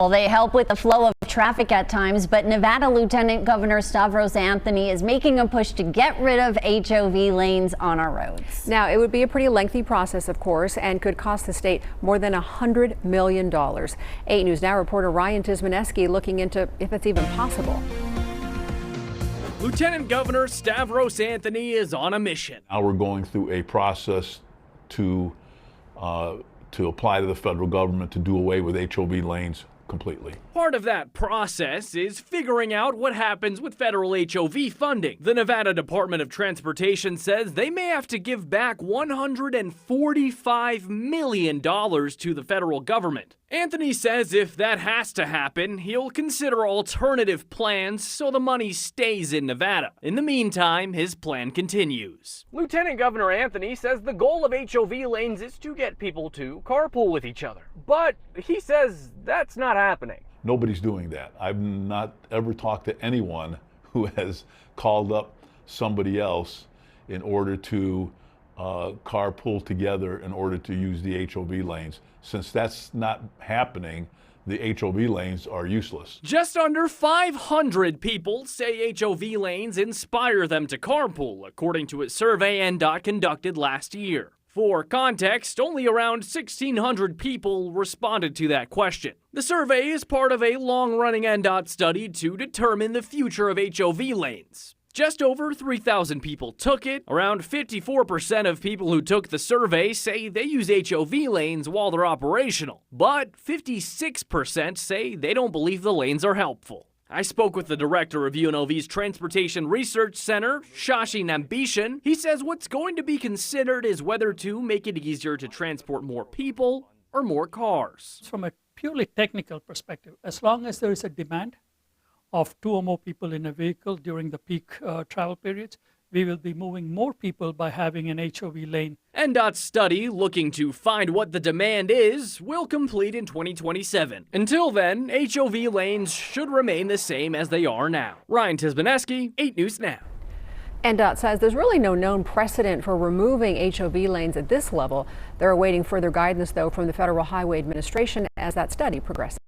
They help with the flow of traffic at times, but Nevada Lieutenant Governor Stavros Anthony is making a push to get rid of HOV lanes on our roads. Now, it would be a pretty lengthy process, of course, and could cost the state more than $100 million. 8 News Now reporter Ryan Tismaneski looking into if it's even possible. Lieutenant Governor Stavros Anthony is on a mission. Now we're going through a process to apply to the federal government to do away with HOV lanes completely. Part of that process is figuring out what happens with federal HOV funding. The Nevada Department of Transportation says they may have to give back $145 million to the federal government. Anthony says if that has to happen, he'll consider alternative plans so the money stays in Nevada. In the meantime, his plan continues. Lieutenant Governor Anthony says the goal of HOV lanes is to get people to carpool with each other. But he says that's not happening. Nobody's doing that. I've not ever talked to anyone who has called up somebody else in order to carpool together in order to use the HOV lanes. Since that's not happening, the HOV lanes are useless. Just under 500 people say HOV lanes inspire them to carpool, according to a survey NDOT conducted last year. For context, only around 1,600 people responded to that question. The survey is part of a long-running NDOT study to determine the future of HOV lanes. Just over 3,000 people took it. Around 54% of people who took the survey say they use HOV lanes while they're operational, but 56% say they don't believe the lanes are helpful. I spoke with the director of UNLV's Transportation Research Center, Shashi Nambishan. He says what's going to be considered is whether to make it easier to transport more people or more cars. From a purely technical perspective, as long as there is a demand of 2 or more people in a vehicle during the peak travel periods, we will be moving more people by having an HOV lane. NDOT's study, looking to find what the demand is, will complete in 2027. Until then, HOV lanes should remain the same as they are now. Ryan Tismaneski, 8 News Now. NDOT says there's really no known precedent for removing HOV lanes at this level. They're awaiting further guidance, though, from the Federal Highway Administration as that study progresses.